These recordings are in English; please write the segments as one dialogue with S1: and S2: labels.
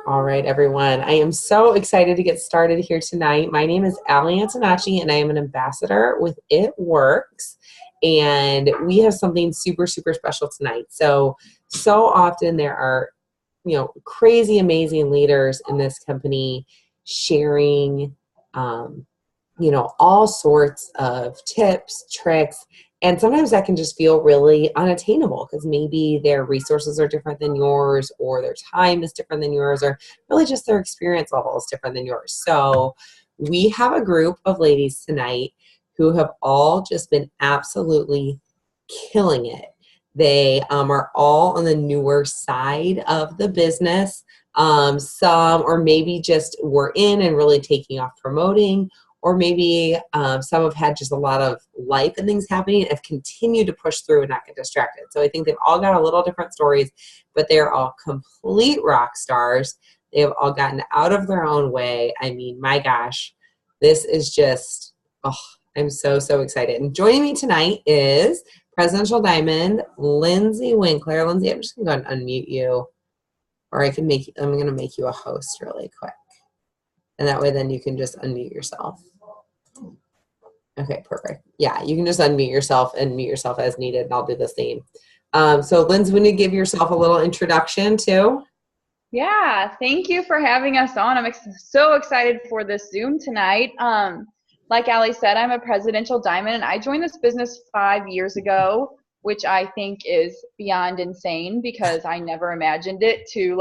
S1: All right, everyone. I am so excited to get started here tonight. My name is Allie Antonacci, and I am an ambassador with It Works. And we have something super, super special tonight. So often there are, crazy, amazing leaders in this company sharing, all sorts of tips, tricks, and sometimes that can just feel really unattainable because maybe their resources are different than yours, or their time is different than yours, or really just their experience level is different than yours. So we have a group of ladies tonight who have all just been absolutely killing it. They are all on the newer side of the business. Some, or maybe just were in and really taking off promoting, or maybe some have had just a lot of life and things happening and have continued to push through and not get distracted. So I think they've all got a little different stories, but they're all complete rock stars. They've all gotten out of their own way. I mean, my gosh, this is just, I'm so, so excited. And joining me tonight is Presidential Diamond, Lindsay Winkler. Lindsay, I'm just going to go ahead and unmute you, or I'm going to make you a host really quick. And that way then you can just unmute yourself. Okay, perfect. Yeah, you can just unmute yourself and mute yourself as needed, and I'll do the same. So Lindsay, when you give yourself a little introduction too.
S2: Yeah, thank you for having us on. I'm so excited for this Zoom tonight. Like Allie said, I'm a presidential diamond, and I joined this business 5 years ago, which I think is beyond insane because I never imagined it to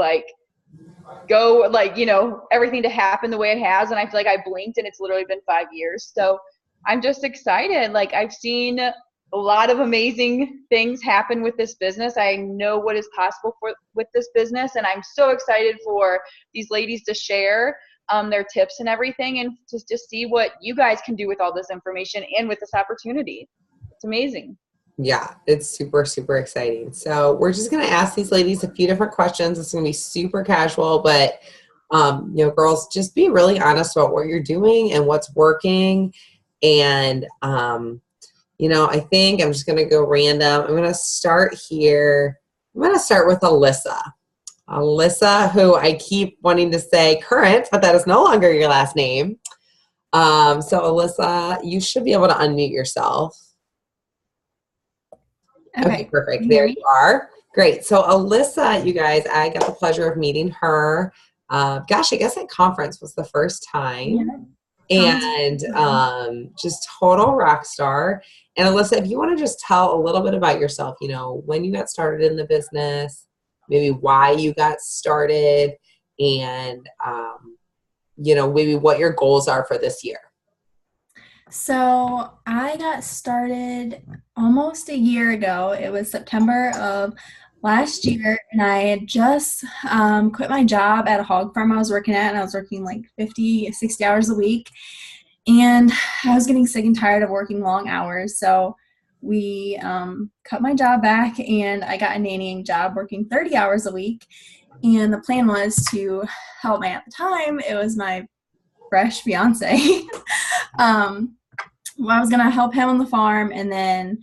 S2: go everything to happen the way it has. And I feel like I blinked and it's literally been 5 years. So I'm just excited. I've seen a lot of amazing things happen with this business. I know what is possible with this business, and I'm so excited for these ladies to share their tips and everything, and to just see what you guys can do with all this information and with this opportunity. It's amazing.
S1: Yeah, it's super, super exciting. So we're just going to ask these ladies a few different questions. It's going to be super casual, but girls, just be really honest about what you're doing and what's working. And I think I'm just going to go random. I'm going to start here. I'm going to start with Alyssa. Alyssa, who I keep wanting to say current, but that is no longer your last name. So Alyssa, you should be able to unmute yourself. Okay, perfect. There you are. Great. So Alyssa, you guys, I got the pleasure of meeting her. I guess at conference was the first time. Yeah. And just total rock star. And Alyssa, if you want to just tell a little bit about yourself, when you got started in the business, maybe why you got started, and maybe what your goals are for this year.
S3: So I got started almost a year ago. It was September of last year, and I had just quit my job at a hog farm I was working at, and I was working 50, 60 hours a week. And I was getting sick and tired of working long hours. So we cut my job back, and I got a nannying job working 30 hours a week. And the plan was to help at the time, it was my fresh fiance. I was going to help him on the farm, and then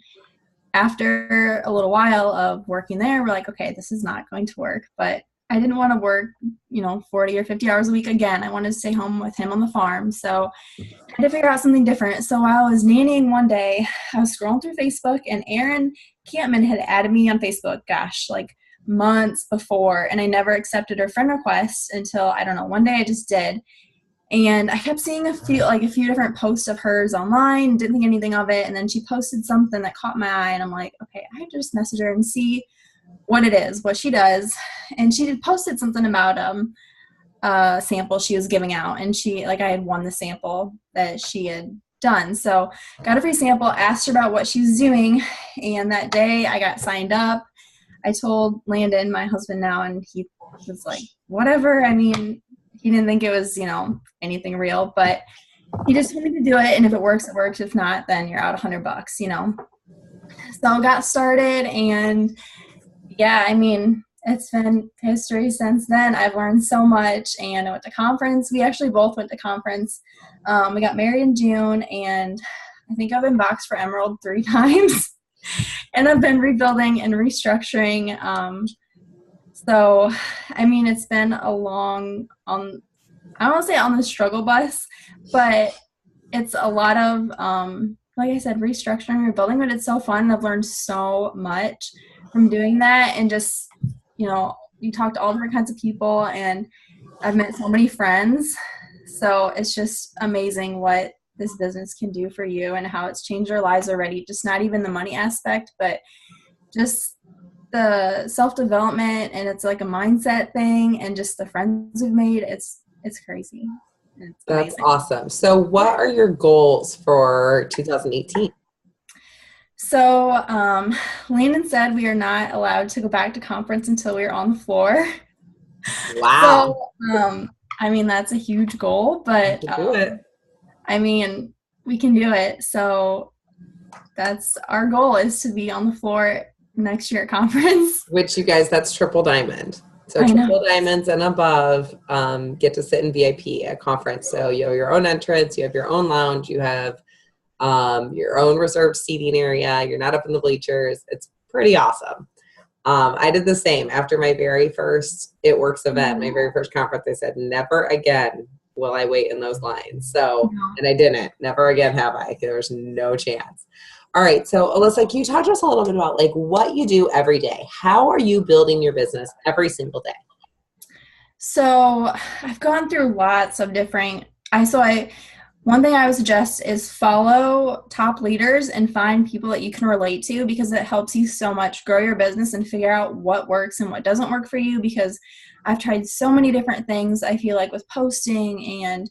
S3: after a little while of working there, we're like, okay, this is not going to work. But I didn't want to work, 40 or 50 hours a week again. I wanted to stay home with him on the farm. So I had to figure out something different. So while I was nannying one day, I was scrolling through Facebook, and Aaron Campman had added me on Facebook, months before, and I never accepted her friend request until, I don't know, one day I just did. And I kept seeing a few different posts of hers online, didn't think anything of it. And then she posted something that caught my eye, and I'm like, okay, I just message her and see what it is, what she does. And she had posted something about a sample she was giving out, and I had won the sample that she had done. So got a free sample, asked her about what she was doing, and that day I got signed up. I told Landon, my husband now, and he was like, whatever. I mean, he didn't think it was, anything real, but he just wanted to do it. And if it works, it works. If not, then you're out $100, So I got started, and yeah, I mean, it's been history since then. I've learned so much, and I went to conference. We actually both went to conference. We got married in June, and I think I've been boxed for Emerald 3 times. And I've been rebuilding and restructuring So, I mean, it's been a long, I don't want to say on the struggle bus, but it's a lot of, like I said, restructuring, rebuilding, but it's so fun. I've learned so much from doing that. And just, you talk to all different kinds of people, and I've met so many friends. So it's just amazing what this business can do for you and how it's changed our lives already. Just not even the money aspect, but just the self-development, and it's like a mindset thing, and just the friends we've made. It's crazy. It's
S1: That's
S3: amazing.
S1: awesome. So what are your goals for 2018?
S3: So Landon said we are not allowed to go back to conference until we are on the floor.
S1: Wow.
S3: So I mean, that's a huge goal, but
S1: Do it.
S3: I mean, we can do it. So that's our goal, is to be on the floor next year at conference.
S1: Which, you guys, that's triple diamond. So
S3: I know.
S1: triple diamonds and above get to sit in VIP at conference. So you have your own entrance, you have your own lounge, you have your own reserved seating area. You're not up in the bleachers. It's pretty awesome. I did the same after my very first It Works event, my very first conference. I said, never again will I wait in those lines. So, and I didn't. Never again have I. There's no chance. All right. So, Alyssa, can you talk to us a little bit about like what you do every day? How are you building your business every single day?
S3: So I've gone through lots of different, one thing I would suggest is follow top leaders and find people that you can relate to, because it helps you so much grow your business and figure out what works and what doesn't work for you. Because I've tried so many different things, I feel like, with posting and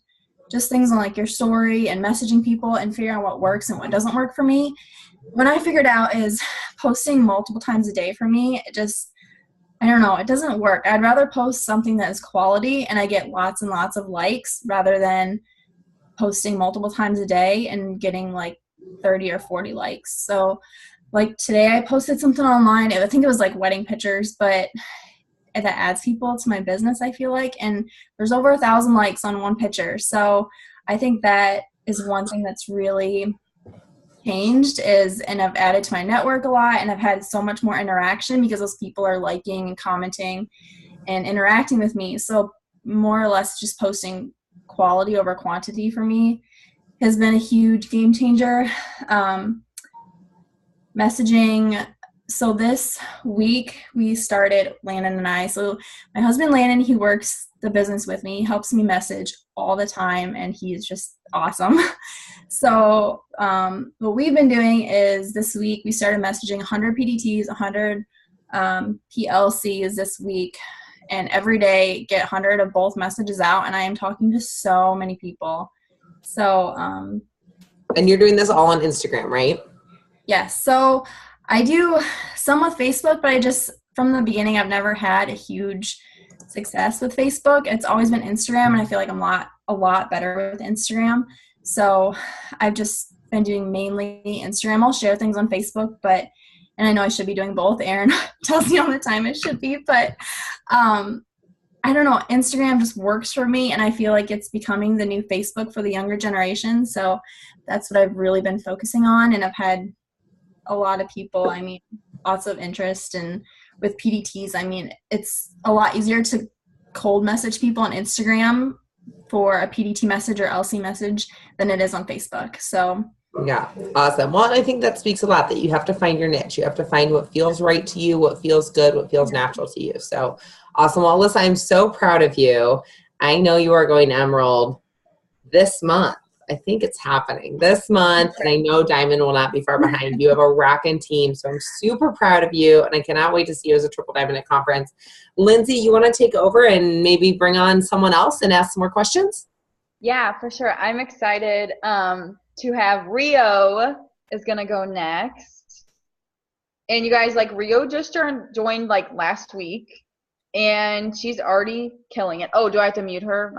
S3: just things on like your story and messaging people and figuring out what works and what doesn't work for me. What I figured out is posting multiple times a day for me, I don't know, it doesn't work. I'd rather post something that is quality and I get lots and lots of likes rather than posting multiple times a day and getting like 30 or 40 likes. So like today I posted something online. I think it was like wedding pictures, but that adds people to my business, I feel like. And there's over 1,000 likes on one picture. So I think that is one thing that's really changed and I've added to my network a lot, and I've had so much more interaction because those people are liking and commenting and interacting with me. So more or less just posting quality over quantity for me has been a huge game changer. Messaging. So this week we started, Landon and I. So my husband Landon, he works the business with me, helps me message all the time, and he's just awesome. So what we've been doing is this week we started messaging 100 PDTs, 100 PLCs this week, and every day get 100 of both messages out, and I am talking to so many people. So
S1: and you're doing this all on Instagram, right?
S3: Yes. So I do some with Facebook, but from the beginning, I've never had a huge success with Facebook. It's always been Instagram, and I feel like I'm a lot better with Instagram. So I've just been doing mainly Instagram. I'll share things on Facebook, and I know I should be doing both. Erin tells me all the time it should be, but I don't know. Instagram just works for me, and I feel like it's becoming the new Facebook for the younger generation. So that's what I've really been focusing on, and I've had a lot of people, lots of interest. And with PDTs, it's a lot easier to cold message people on Instagram for a PDT message or LC message than it is on Facebook. So
S1: yeah, awesome. Well, I think that speaks a lot that you have to find your niche. You have to find what feels right to you, what feels good, what feels natural to you. So awesome. Well, Alyssa, I'm so proud of you. I know you are going Emerald this month. I think it's happening this month, and I know Diamond will not be far behind. You have a rockin' team, so I'm super proud of you, and I cannot wait to see you as a Triple Diamond at conference. Lindsay, you want to take over and maybe bring on someone else and ask some more questions?
S2: Yeah, for sure. I'm excited to have Rio is going to go next. And you guys, like, Rio just joined like last week, and she's already killing it. Oh, do I have to mute her?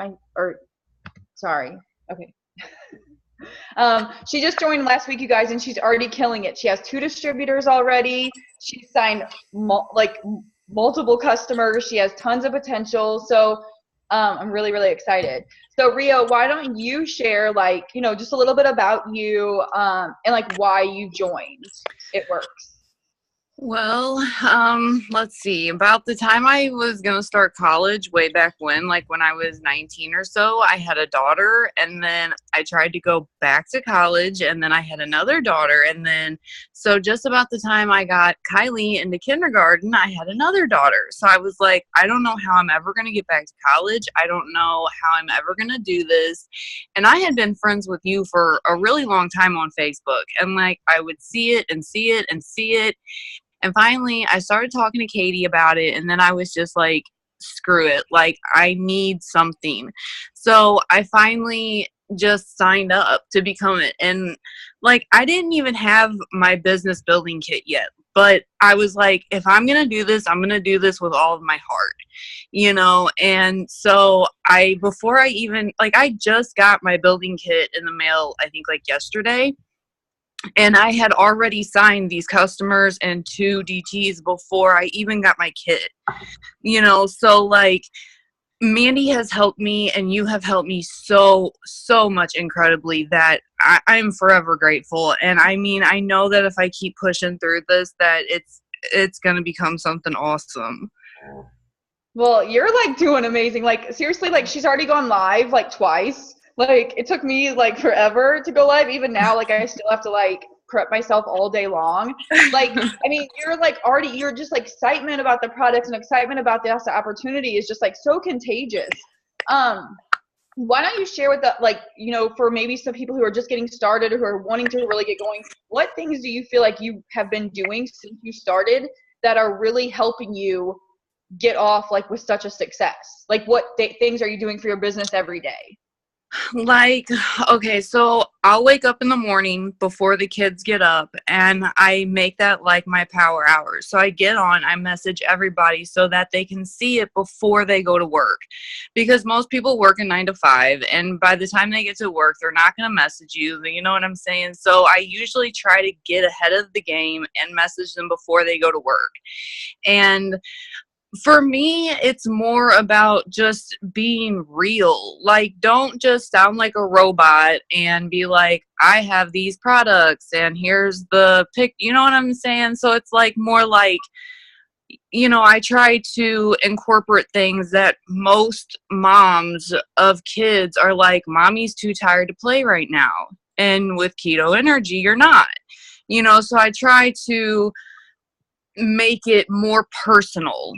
S2: Sorry. Okay. She just joined last week, you guys, and she's already killing it. She has 2 distributors already. She signed multiple customers. She has tons of potential. So I'm really, really excited. So Rio, why don't you share just a little bit about you and like why you joined It Works?
S4: Well, let's see. About the time I was going to start college, way back when, like when I was 19 or so, I had a daughter, and then I tried to go back to college, and then I had another daughter, and then, so just about the time I got Kylie into kindergarten, I had another daughter. So I was like, I don't know how I'm ever going to get back to college. I don't know how I'm ever going to do this. And I had been friends with you for a really long time on Facebook, and like I would see it and see it and see it. And finally, I started talking to Katie about it, and then I was just like, screw it. Like, I need something. So I finally just signed up to become it. And, like, I didn't even have my business building kit yet. But I was like, if I'm going to do this, I'm going to do this with all of my heart, you know? And so before I even, like, I just got my building kit in the mail, I think, like, yesterday. And I had already signed these customers and 2 DTs before I even got my kit, you know? So like Mandy has helped me and you have helped me so much incredibly that I'm forever grateful. And I mean, I know that if I keep pushing through this, that it's going to become something awesome.
S2: Well, you're like doing amazing. Like seriously, like she's already gone live like twice. Like it took me like forever to go live. Even now, like I still have to like prep myself all day long. Like, I mean, you're just like excitement about the products and excitement about this opportunity is just like so contagious. Why don't you share with the, like, you know, for maybe some people who are just getting started or who are wanting to really get going, what things do you feel like you have been doing since you started that are really helping you get off like with such a success? Like what things are you doing for your business every day?
S4: Like, okay, so I'll wake up in the morning before the kids get up and I make that like my power hours. So I get on, I message everybody so that they can see it before they go to work. Because most people work a 9 to 5 and by the time they get to work, they're not going to message you. You know what I'm saying? So I usually try to get ahead of the game and message them before they go to work. And for me, it's more about just being real. Like, don't just sound like a robot and be like, I have these products and here's the pic. You know what I'm saying? So it's like more like, you know, I try to incorporate things that most moms of kids are like, mommy's too tired to play right now. And with keto energy, you're not. You know, so I try to make it more personal.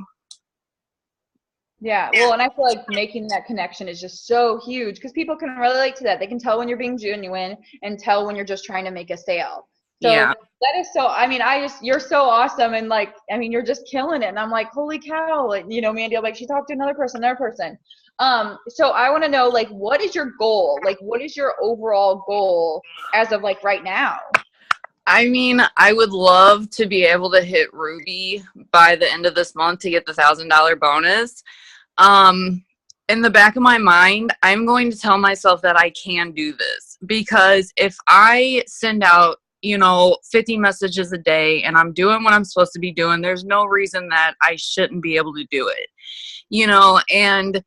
S2: Yeah, well, and I feel like making that connection is just so huge because people can relate to that. They can tell when you're being genuine and tell when you're just trying to make a sale. So
S4: Yeah.
S2: that is so, I mean, you're so awesome. And like, I mean, you're just killing it. And I'm like, holy cow. Like, you know, Mandy, I'm like, she talked to another person. So I want to know, like, what is your goal? Like, what is your overall goal as of like right now?
S4: I mean, I would love to be able to hit Ruby by the end of this month to get the $1,000 bonus. In the back of my mind, I'm going to tell myself that I can do this because if I send out, you know, 50 messages a day and I'm doing what I'm supposed to be doing, there's no reason that I shouldn't be able to do it, you know. And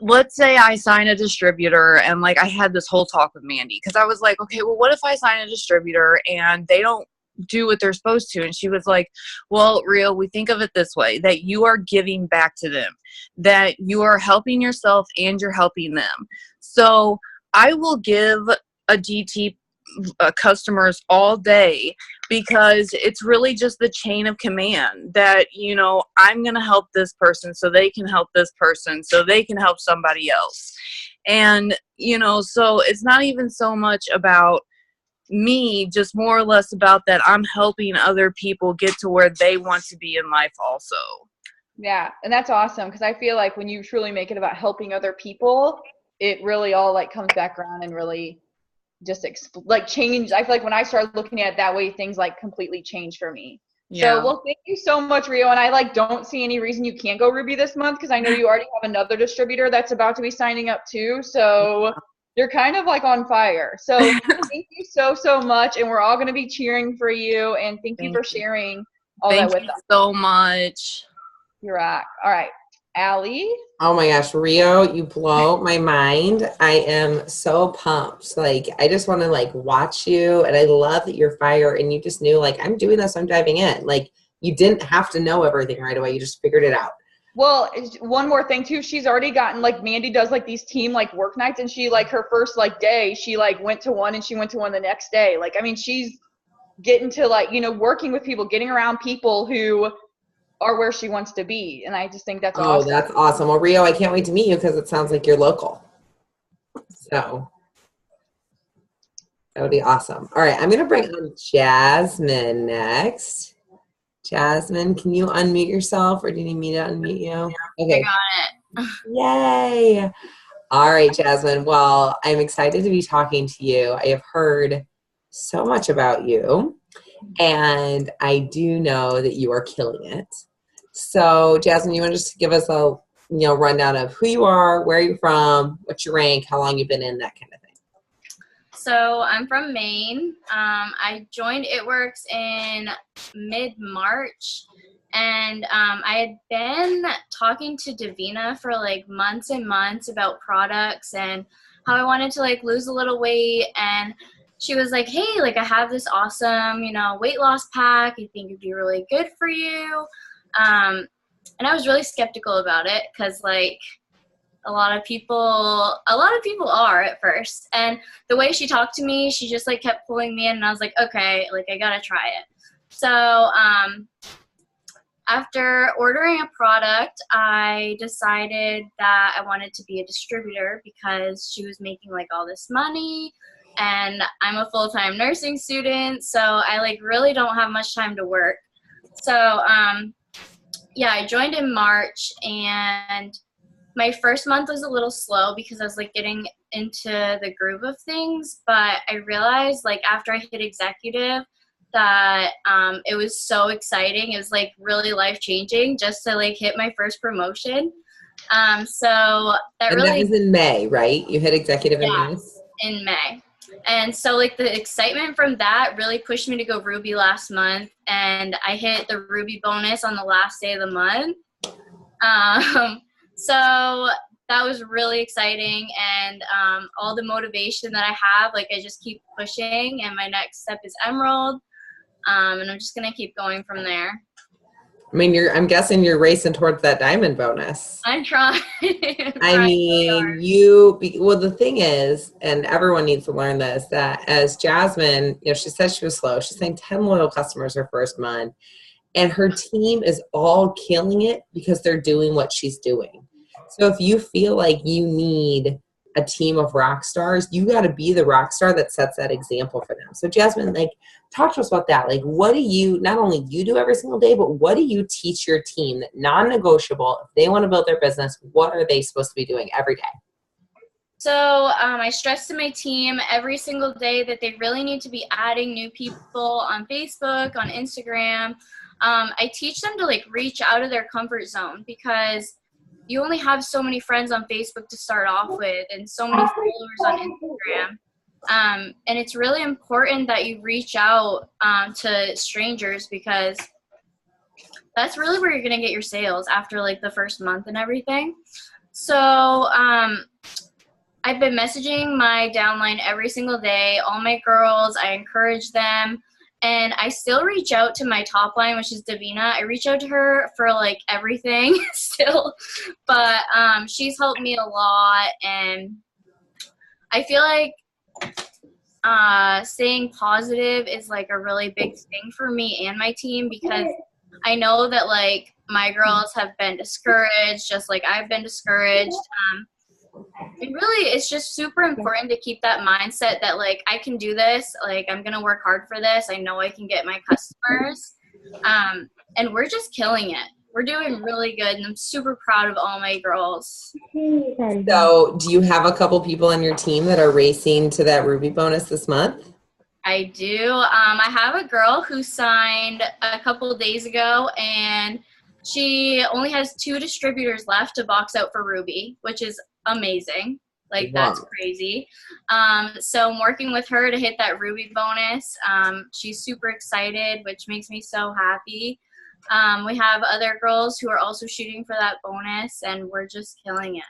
S4: let's say I sign a distributor and like I had this whole talk with Mandy because I was like, okay, well, what if I sign a distributor and they don't do what they're supposed to? And she was like, well, Rio, we think of it this way, that you are giving back to them, that you are helping yourself and you're helping them. So I will give a DT customers all day because it's really just the chain of command that, you know, I'm going to help this person so they can help this person so they can help somebody else. And, you know, so it's not even so much about me, just more or less about that I'm helping other people get to where they want to be in life also.
S2: Yeah, and that's awesome because I feel like when you truly make it about helping other people, it really all like comes back around and really just like change. I feel like when I started looking at it that way, things like completely changed for me.
S4: Yeah.
S2: So, well, thank you so much, Rio. And I like don't see any reason you can't go Ruby this month because I know you already have another distributor that's about to be signing up too. So you're kind of like on fire. So thank you so much. And we're all going to be cheering for you. And thank you for sharing all that with us.
S4: Thank you so much.
S2: You rock. All right. Allie?
S1: Oh my gosh, Rio, you blow my mind. I am so pumped. Like, I just want to like watch you, and I love that you're fire and you just knew like I'm doing this, I'm diving in. Like, you didn't have to know everything right away. You just figured it out.
S2: Well, one more thing too, she's already gotten, like, Mandy does like these team like work nights, and she, like, her first like day, she like went to one and she went to one the next day. Like, I mean, she's getting to, like, you know, working with people, getting around people who are where she wants to be. And I just think that's
S1: Oh,
S2: awesome.
S1: that's awesome. Well, Rio, I can't wait to meet you because it sounds like you're local. So that would be awesome. All right, I'm going to bring on Jasmine next. Jasmine, can you unmute yourself, or do you need me to unmute you? Okay.
S5: I got it.
S1: Yay. All right, Jasmine. Well, I'm excited to be talking to you. I have heard so much about you, and I do know that you are killing it. So, Jasmine, you want to just give us a rundown of who you are, where you're from, what's your rank, how long you've been in, that kind of thing.
S5: So I'm from Maine. I joined It Works in mid-March, and I had been talking to Davina for like months and months about products and how I wanted to like lose a little weight. And she was like, hey, like I have this awesome, weight loss pack. I think it'd be really good for you. And I was really skeptical about it because like a lot of people are at first. And the way she talked to me, she just like kept pulling me in, and I was like, okay, like I gotta try it. So after ordering a product, I decided that I wanted to be a distributor because she was making like all this money, and I'm a full-time nursing student, so I like really don't have much time to work. So yeah, I joined in March, and my first month was a little slow because I was like getting into the groove of things, but I realized like after I hit executive that it was so exciting. It was like really life-changing just to like hit my first promotion. So that
S1: and that was in May, right? You hit executive in May?
S5: In May. And so like the excitement from that really pushed me to go Ruby last month, and I hit the Ruby bonus on the last day of the month. So that was really exciting, and all the motivation that I have, like I just keep pushing, and my next step is Emerald, and I'm just gonna keep going from there.
S1: I mean, I'm guessing you're racing towards that diamond bonus.
S5: I'm trying.
S1: I mean, well, the thing is, and everyone needs to learn this, that as Jasmine, she said she was slow. She's saying 10 loyal customers her first month, and her team is all killing it because they're doing what she's doing. So if you feel like you need a team of rock stars, you got to be the rock star that sets that example for them. So Jasmine, like, talk to us about that. Like, what do you, not only you do every single day, but what do you teach your team that non-negotiable, if they want to build their business, what are they supposed to be doing every day?
S5: So I stress to my team every single day that they really need to be adding new people on Facebook, on Instagram. I teach them to like reach out of their comfort zone because you only have so many friends on Facebook to start off with and so many followers on Instagram. And it's really important that you reach out to strangers because that's really where you're going to get your sales after like the first month and everything. So I've been messaging my downline every single day, all my girls. I encourage them. And I still reach out to my top line, which is Davina. I reach out to her for like everything still, but she's helped me a lot. And I feel like staying positive is like a really big thing for me and my team because I know that like my girls have been discouraged, just like I've been discouraged. And really, it's just super important to keep that mindset that, like, I can do this. Like, I'm going to work hard for this. I know I can get my customers. And we're just killing it. We're doing really good, and I'm super proud of all my girls.
S1: So do you have a couple people on your team that are racing to that Ruby bonus this month?
S5: I do. I have a girl who signed a couple of days ago, and she only has 2 distributors left to box out for Ruby, which is amazing. Like, that's crazy. So I'm working with her to hit that Ruby bonus. She's super excited, which makes me so happy. We have other girls who are also shooting for that bonus, and we're just killing it.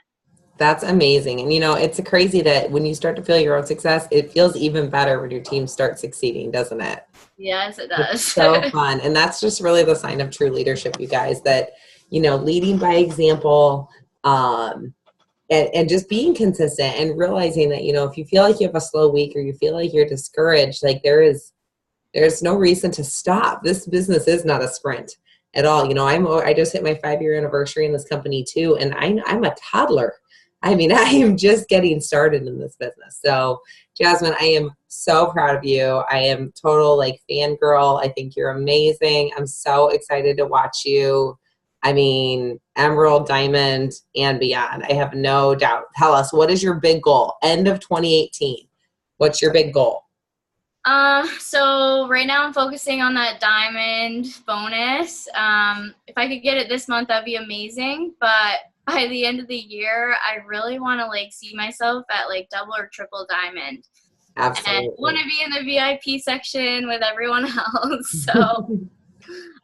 S1: That's amazing. And it's crazy that when you start to feel your own success, it feels even better when your team starts succeeding, doesn't it?
S5: Yes, it
S1: It's
S5: does.
S1: so fun. And that's just really the sign of true leadership, you guys, that, leading by example, and just being consistent and realizing that, if you feel like you have a slow week or you feel like you're discouraged, like there's no reason to stop. This business is not a sprint at all. I just hit my 5-year anniversary in this company too. And I'm a toddler. I mean, I am just getting started in this business. So Jasmine, I am so proud of you. I am total fangirl. I think you're amazing. I'm so excited to watch you. I mean, emerald, diamond, and beyond. I have no doubt. Tell us, what is your big goal? End of 2018. What's your big goal?
S5: So right now I'm focusing on that diamond bonus. If I could get it this month, that'd be amazing. But by the end of the year, I really want to see myself at double or triple diamond.
S1: Absolutely.
S5: And want to be in the VIP section with everyone else. So,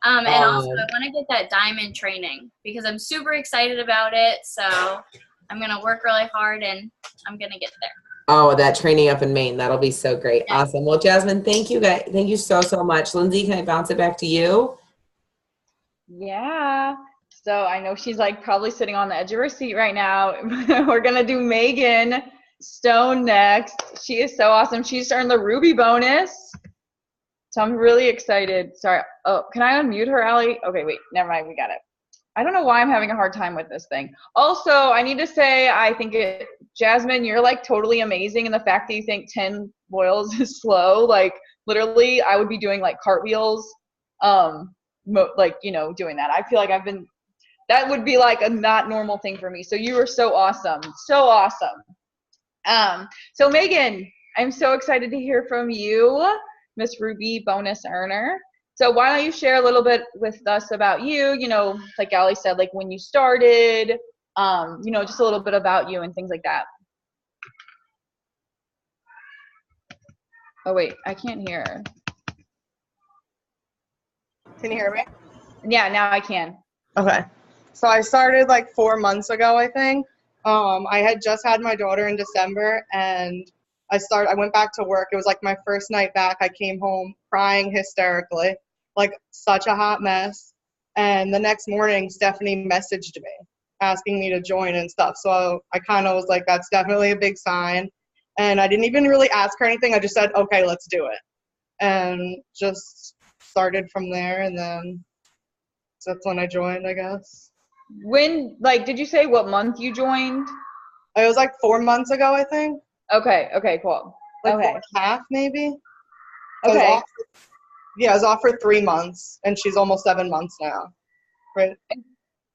S5: and also I want to get that diamond training because I'm super excited about it. So I'm going to work really hard and I'm going to get there.
S1: Oh, that training up in Maine. That'll be so great.
S5: Yeah.
S1: Awesome. Well, Jasmine, thank you guys. Thank you so, so much. Lindsay, can I bounce it back to you?
S2: Yeah. So I know she's probably sitting on the edge of her seat right now. We're going to do Megan Stone next. She is so awesome. She's earned the Ruby bonus. So I'm really excited. Sorry. Oh, can I unmute her, Allie? Okay, wait. Never mind. We got it. I don't know why I'm having a hard time with this thing. Also, I need to say, I think Jasmine, you're totally amazing. And the fact that you think 10 boils is slow, literally I would be doing cartwheels, doing that. I feel like that would be a not normal thing for me. So you are so awesome. So awesome. So Megan, I'm so excited to hear from you, Miss Ruby bonus earner. So why don't you share a little bit with us about you, like Allie said, when you started, just a little bit about you and things like that. Oh, wait, I can't hear.
S6: Can you hear me?
S2: Yeah, now I can.
S6: Okay. So I started 4 months ago, I think. I had just had my daughter in December, and I went back to work. It was my first night back. I came home crying hysterically, such a hot mess. And the next morning, Stephanie messaged me asking me to join and stuff. So I kind of was that's definitely a big sign. And I didn't even really ask her anything. I just said, okay, let's do it. And just started from there. And then that's when I joined, I guess.
S2: When, did you say what month you joined?
S6: It was 4 months ago, I think.
S2: Okay, cool. Okay.
S6: 4.5 maybe.
S2: Okay.
S6: I was off for 3 months, and she's almost 7 months now. Right?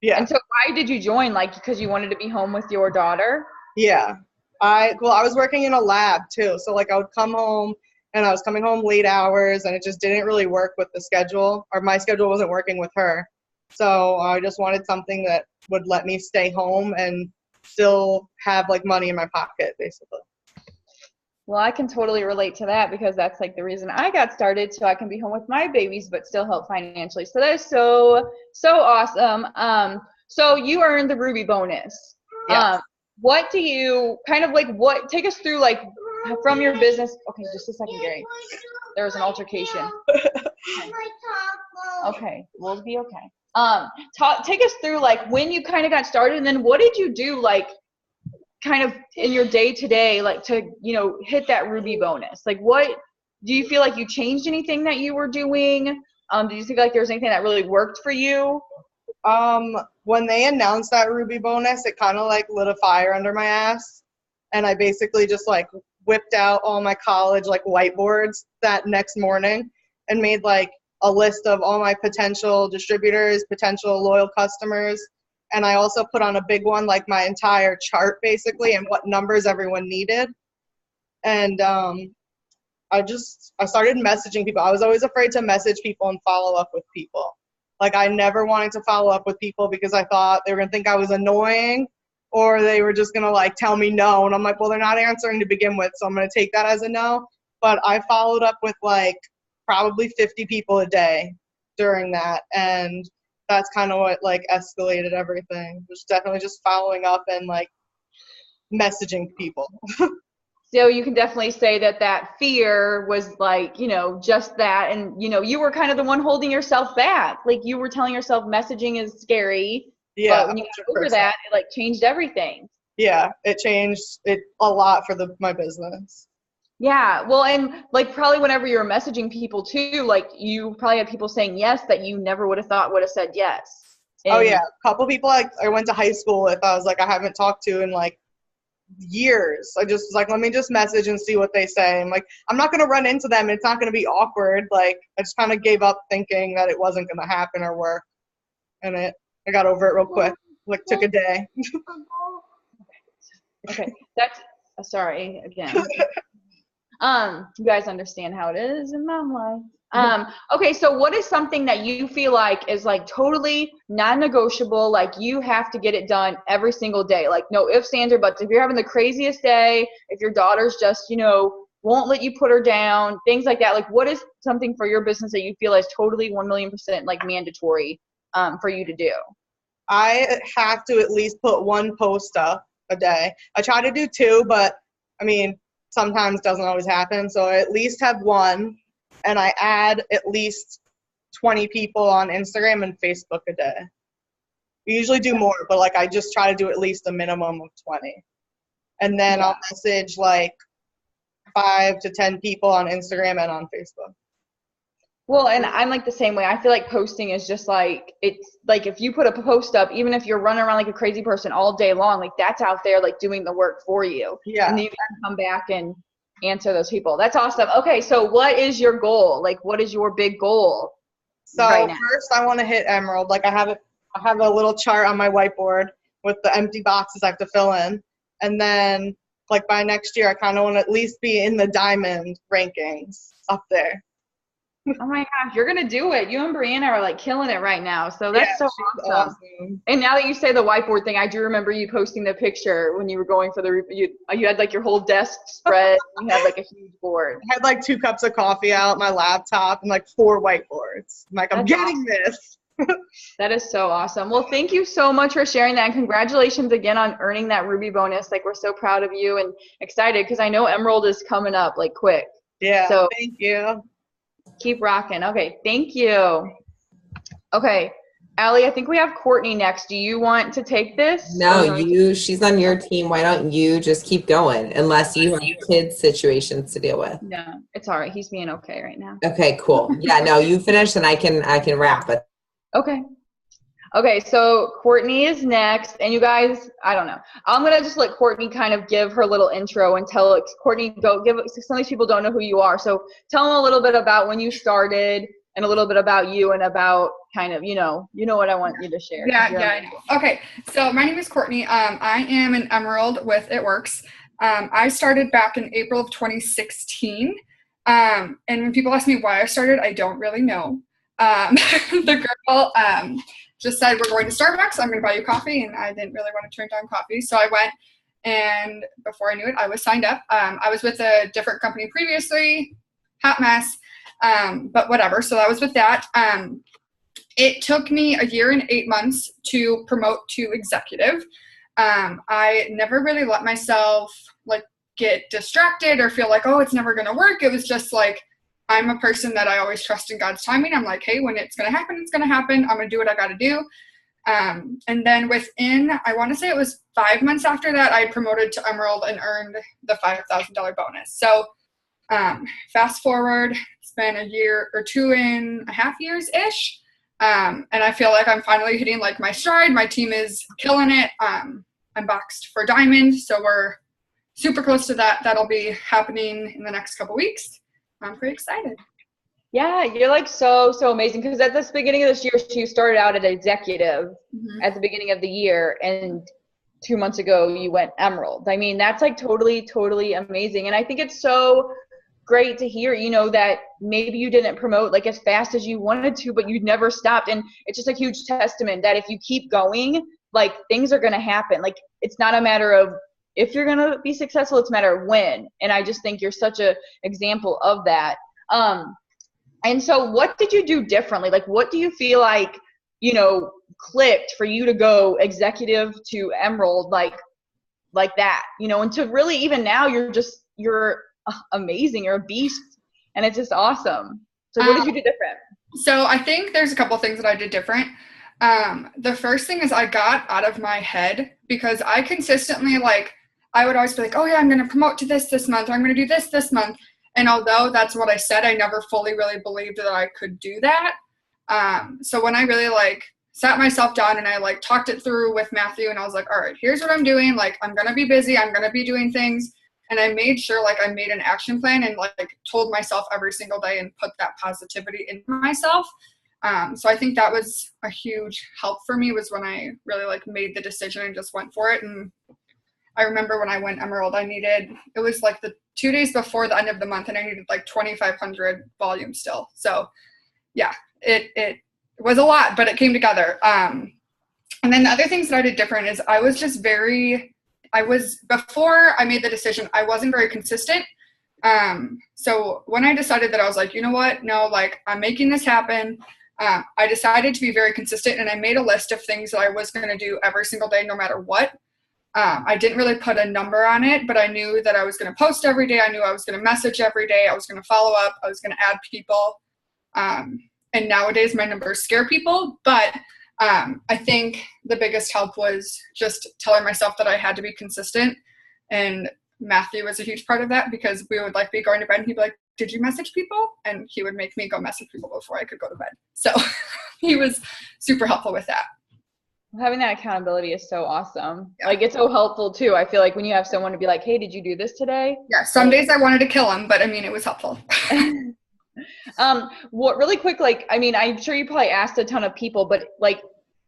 S6: Yeah.
S2: And so why did you join? Because you wanted to be home with your daughter?
S6: Yeah. I was working in a lab too. So I would come home, and I was coming home late hours, and it just didn't really work with the schedule, or my schedule wasn't working with her. So I just wanted something that would let me stay home and still have money in my pocket, basically.
S2: Well, I can totally relate to that because that's the reason I got started, so I can be home with my babies but still help financially. So that is so awesome. So you earned the Ruby bonus.
S6: Yes.
S2: What do you what take us through from your business? Okay, just a second, Gary. There was an altercation. Okay, we'll be okay. Take us through when you kind of got started, and then what did you do kind of in your day-to-day to hit that Ruby bonus? What do you feel you changed anything that you were doing? Did you think there was anything that really worked for you?
S6: When they announced that Ruby bonus, it kind of lit a fire under my ass, and I basically just whipped out all my college whiteboards that next morning and made a list of all my potential distributors, potential loyal customers. And I also put on a big one, my entire chart basically, and what numbers everyone needed. And I started messaging people. I was always afraid to message people and follow up with people. I never wanted to follow up with people because I thought they were going to think I was annoying, or they were just going to tell me no. And I'm well, they're not answering to begin with, so I'm going to take that as a no. But I followed up with probably 50 people a day during that. And that's kind of what escalated everything. It was definitely just following up and messaging people.
S2: So you can definitely say that fear was like, just that. And, you were kind of the one holding yourself back. Like you were telling yourself messaging is scary.
S6: Yeah.
S2: But when you got over that, it like changed everything.
S6: Yeah. It changed it a lot for my business.
S2: Yeah. Well, and like probably whenever you're messaging people too, like you probably had people saying yes that you never would have thought would have said yes. And,
S6: oh yeah. A couple people I went to high school with, I was like, I haven't talked to in like years. I just was like, let me just message and see what they say. I'm like, I'm not going to run into them. It's not going to be awkward. Like, I just kind of gave up thinking that it wasn't going to happen or work. And I got over it real quick. Like, took a day.
S2: Okay. That's, sorry, again. You guys understand how it is in mom life. Okay, so what is something that you feel like is like totally non-negotiable, like you have to get it done every single day, like no ifs, ands, or buts? If you're having the craziest day, if your daughter's just, won't let you put her down, things like that, like what is something for your business that you feel is totally 1,000,000% like mandatory for you to do?
S6: I have to at least put one post up a day. I try to do 2, but I mean, sometimes doesn't always happen. So I at least have 1. And I add at least 20 people on Instagram and Facebook a day. We usually do more, but like I just try to do at least a minimum of 20. And then I'll message like 5 to 10 people on Instagram and on Facebook.
S2: Well, and I'm like the same way. I feel like posting is just like, it's like if you put a post up, even if you're running around like a crazy person all day long, like that's out there like doing the work for you.
S6: Yeah.
S2: And then you can come back and answer those people. That's awesome. Okay, so what is your goal? Like what is your big goal?
S6: So
S2: right now?
S6: First I want to hit Emerald. Like I have a little chart on my whiteboard with the empty boxes I have to fill in. And then like by next year I kind of want to at least be in the diamond rankings up there.
S2: Oh my gosh, you're gonna do it. You and Brianna are like killing it right now. So that's so awesome. And now that you say the whiteboard thing, I do remember you posting the picture when you were going for you had like your whole desk spread. You had like a huge board.
S6: I had like 2 cups of coffee out, my laptop, and like 4 whiteboards. I'm like, I'm getting this.
S2: That is so awesome. Well, thank you so much for sharing that, and congratulations again on earning that Ruby bonus. Like we're so proud of you and excited because I know Emerald is coming up like quick.
S6: Yeah. So thank you.
S2: Keep rocking. Okay, thank you. Okay, Allie, I think we have Courtney next. Do you want to take this?
S1: No, she's on your team. Why don't you just keep going unless you have kids situations to deal with?
S2: No, it's all right. He's being okay right now.
S1: Okay, cool. Yeah, no, you finish and I can wrap it.
S2: Okay. Okay, so Courtney is next, and you guys, I don't know. I'm going to just let Courtney kind of give her little intro and tell Courtney, some of these people don't know who you are. So tell them a little bit about when you started and a little bit about you and about kind of, you know what I want you to share.
S7: Yeah, I know. Okay, so my name is Courtney. I am an Emerald with It Works. I started back in April of 2016. And when people ask me why I started, I don't really know. The girl just said, we're going to Starbucks, I'm going to buy you coffee, and I didn't really want to drink down coffee, so I went, and before I knew it, I was signed up. I was with a different company previously, hot mess, but whatever, so that was with that. It took me a year and 8 months to promote to executive. I never really let myself like get distracted or feel like, oh, it's never going to work. It was just like, I'm a person that I always trust in God's timing. I'm like, hey, when it's going to happen, it's going to happen. I'm going to do what I got to do. And then within, I want to say it was 5 months after that, I promoted to Emerald and earned the $5,000 bonus. So fast forward, it's been a year or 2.5 years-ish. And I feel like I'm finally hitting like my stride. My team is killing it. I'm boxed for Diamond. So we're super close to that. That'll be happening in the next couple weeks. I'm pretty excited.
S2: Yeah, you're like so amazing, because at the beginning of this year, you started out as executive at the beginning of the year, and 2 months ago you went Emerald. I mean, that's like totally amazing. And I think it's so great to hear, that maybe you didn't promote like as fast as you wanted to, but you never stopped. And it's just a huge testament that if you keep going, like things are going to happen. Like it's not a matter of if you're going to be successful, it's a matter of when. And I just think you're such a example of that. And so what did you do differently? Like, what do you feel like, clicked for you to go executive to Emerald? Like, like that, you know, and to really even now you're amazing. You're a beast. And it's just awesome. So what did you do different?
S7: So I think there's a couple things that I did different. The first thing is I got out of my head, because I consistently, like, I would always be like, oh yeah, I'm going to promote to this month, or I'm going to do this month. And although that's what I said, I never fully really believed that I could do that. So when I really like sat myself down and I like talked it through with Matthew, and I was like, all right, here's what I'm doing. Like, I'm going to be busy. I'm going to be doing things. And I made sure, like, I made an action plan and like told myself every single day and put that positivity into myself. So I think that was a huge help for me, was when I really like made the decision and just went for it. And I remember when I went Emerald, it was like the 2 days before the end of the month, and I needed like 2,500 volume still. So yeah, it was a lot, but it came together. And then the other things that I did different is before I made the decision, I wasn't very consistent. So when I decided that, I was like, you know what? No, like, I'm making this happen. I decided to be very consistent, and I made a list of things that I was going to do every single day, no matter what. I didn't really put a number on it, but I knew that I was going to post every day. I knew I was going to message every day. I was going to follow up. I was going to add people. And nowadays my numbers scare people, but I think the biggest help was just telling myself that I had to be consistent. And Matthew was a huge part of that, because we would like be going to bed and he'd be like, did you message people? And he would make me go message people before I could go to bed. So he was super helpful with that.
S2: Having that accountability is so awesome. Yeah. Like, it's so helpful too. I feel like when you have someone to be like, hey, did you do this today?
S7: Yeah. Some days I wanted to kill him, but I mean, it was helpful.
S2: What really quick, like, I mean, I'm sure you probably asked a ton of people, but like,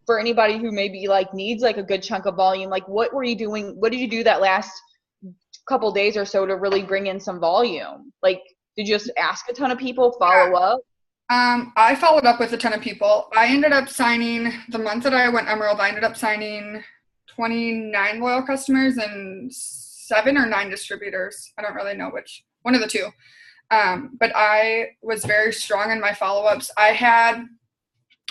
S2: for anybody who maybe like needs like a good chunk of volume, like, what were you doing? What did you do that last couple days or so to really bring in some volume? Like, did you just ask a ton of people, follow up?
S7: I followed up with a ton of people. I ended up signing, the month that I went Emerald, I ended up signing 29 loyal customers and 7 or 9 distributors. I don't really know which, one of the two. But I was very strong in my follow-ups. I had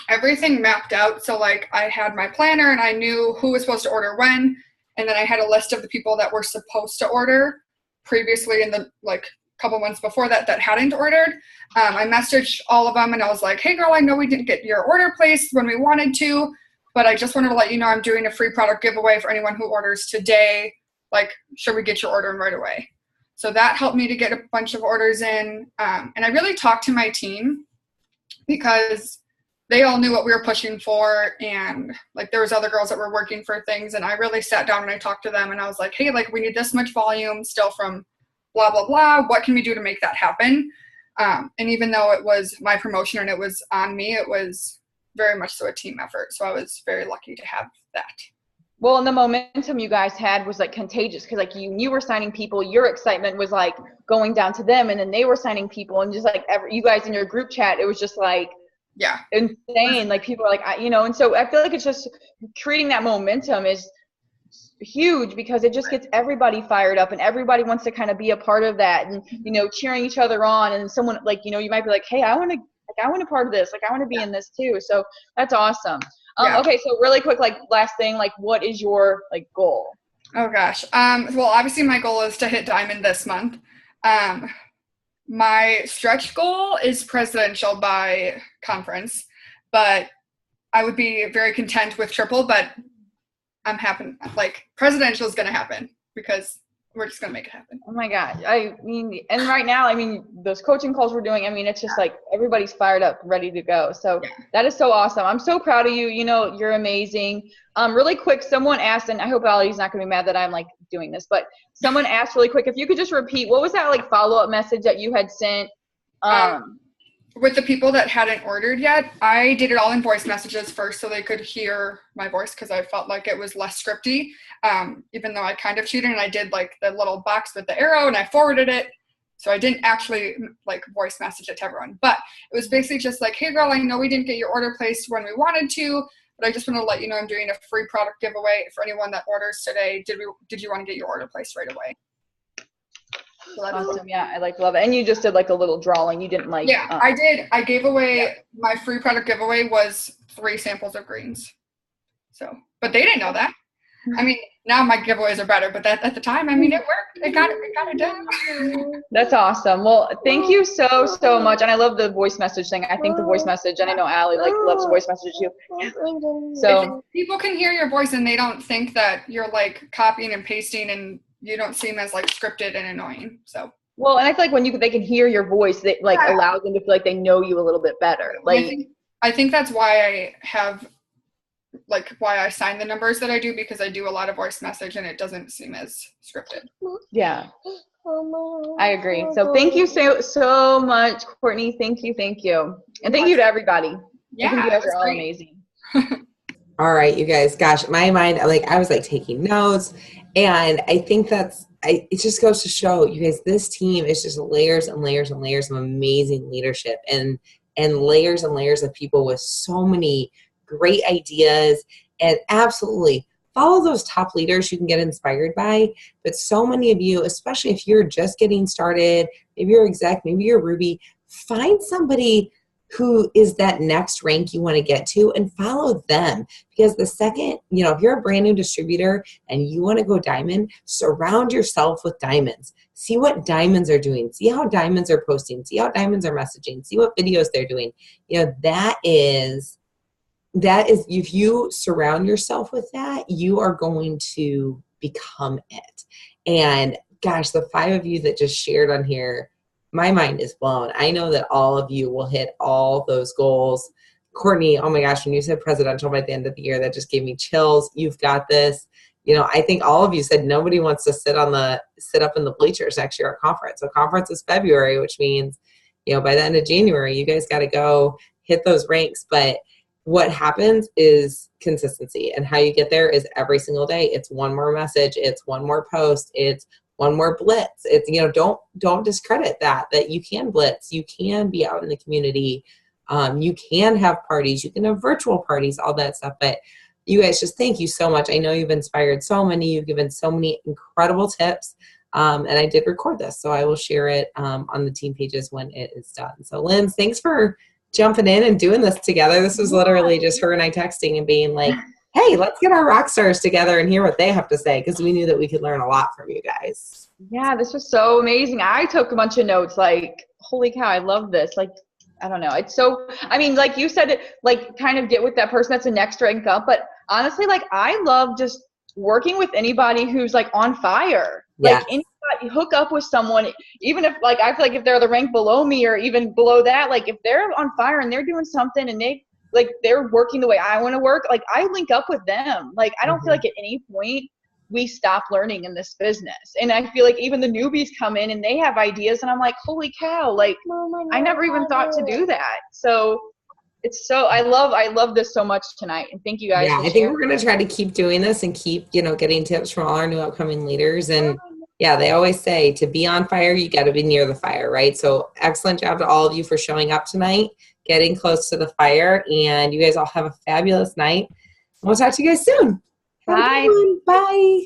S7: everything mapped out. So like, I had my planner and I knew who was supposed to order when. And then I had a list of the people that were supposed to order previously in the like couple months before that hadn't ordered. I messaged all of them and I was like, hey girl, I know we didn't get your order placed when we wanted to, but I just wanted to let you know I'm doing a free product giveaway for anyone who orders today. Like, should we get your order in right away? So that helped me to get a bunch of orders in. And I really talked to my team, because they all knew what we were pushing for. And like, there was other girls that were working for things, and I really sat down and I talked to them and I was like, hey, like, we need this much volume still from blah, blah, blah. What can we do to make that happen? And even though it was my promotion and it was on me, it was very much so a team effort. So I was very lucky to have that.
S2: Well, and the momentum you guys had was like contagious, because like you were signing people, your excitement was like going down to them, and then they were signing people, and just like you guys in your group chat, it was just like,
S7: yeah,
S2: insane. Like, people are like, and so I feel like it's just creating that momentum is huge, because it just gets everybody fired up and everybody wants to kind of be a part of that, and cheering each other on. And someone like, you might be like, hey, I want to part of this, like I want to be in this too. So that's awesome. Okay, so really quick, like last thing, like what is your like goal?
S7: Oh gosh. Well, obviously my goal is to hit diamond this month. My stretch goal is presidential by conference, but I would be very content with triple, but I'm happy, like presidential is going to happen, because we're just going to make it happen.
S2: Oh my God. I mean, and right now, I mean, those coaching calls we're doing, I mean, it's just like everybody's fired up, ready to go. So that is so awesome. I'm so proud of you. You're amazing. Really quick, someone asked, and I hope Allie's not going to be mad that I'm like doing this, but someone asked really quick, if you could just repeat, what was that like follow-up message that you had sent?
S7: With the people that hadn't ordered yet, I did it all in voice messages first so they could hear my voice, because I felt like it was less scripty, even though I kind of cheated and I did like the little box with the arrow and I forwarded it. So I didn't actually like voice message it to everyone, but it was basically just like, hey girl, I know we didn't get your order placed when we wanted to, but I just want to let you know I'm doing a free product giveaway for anyone that orders today. Did you want to get your order placed right away?
S2: So awesome. Yeah, I love it. And you just did like a little drawing. You didn't like.
S7: Yeah, I did. I gave away my free product giveaway was 3 samples of greens. So, but they didn't know that. I mean, now my giveaways are better, but that at the time, I mean, it worked. It got it done.
S2: That's awesome. Well, thank you so much. And I love the voice message thing. I think the voice message, and I know Allie like loves the voice message too. So
S7: if people can hear your voice and they don't think that you're like copying and pasting, and you don't seem as like scripted and annoying. So.
S2: Well, and I feel like when they can hear your voice, it like allows them to feel like they know you a little bit better. Like
S7: I think that's why I sign the numbers that I do, because I do a lot of voice message and it doesn't seem as scripted.
S2: Yeah, I agree. So thank you so much, Courtney. Thank you. And thank you to everybody.
S7: Yeah,
S2: I think you guys are all amazing.
S1: All right, you guys, gosh, my mind, like I was like taking notes, and I think it just goes to show you guys, this team is just layers and layers and layers of amazing leadership and layers and layers of people with so many great ideas, and absolutely follow those top leaders you can get inspired by. But so many of you, especially if you're just getting started, maybe you're exec, maybe you're Ruby, find somebody who is that next rank you want to get to and follow them. Because the second, if you're a brand new distributor and you want to go diamond, surround yourself with diamonds. See what diamonds are doing. See how diamonds are posting. See how diamonds are messaging. See what videos they're doing. That is, if you surround yourself with that, you are going to become it. And gosh, the 5 of you that just shared on here, my mind is blown. I know that all of you will hit all those goals. Courtney, oh my gosh, when you said presidential by the end of the year, that just gave me chills. You've got this. I think all of you said nobody wants to sit up in the bleachers next year at conference. So conference is February, which means, by the end of January, you guys got to go hit those ranks. But what happens is consistency, and how you get there is every single day. It's one more message. It's one more post. It's one more blitz. It's, don't discredit that you can blitz. You can be out in the community. You can have parties. You can have virtual parties, all that stuff. But you guys, just thank you so much. I know you've inspired so many. You've given so many incredible tips. And I did record this, so I will share it on the team pages when it is done. So Lynn, thanks for jumping in and doing this together. This was literally just her and I texting and being like, hey, let's get our rock stars together and hear what they have to say, because we knew that we could learn a lot from you guys.
S2: Yeah, this was so amazing. I took a bunch of notes, like, holy cow, I love this. Like, I don't know. It's so, I mean, like you said, like kind of get with that person that's a next rank up. But honestly, like I love just working with anybody who's like on fire.
S1: Yeah.
S2: Like anybody, hook up with someone, even if like, I feel like if they're the rank below me or even below that, like if they're on fire and they're doing something and they're working the way I want to work, like I link up with them. Like I don't feel like at any point we stop learning in this business. And I feel like even the newbies come in and they have ideas and I'm like, holy cow, like I never even thought to do that. So it's so, I love this so much tonight. And thank you guys.
S1: Yeah, I think we're going to try to keep doing this and keep, getting tips from all our new upcoming leaders. And yeah, they always say to be on fire, you got to be near the fire, right? So excellent job to all of you for showing up tonight, getting close to the fire, and you guys all have a fabulous night. We'll talk to you guys soon.
S2: Bye.
S1: Bye.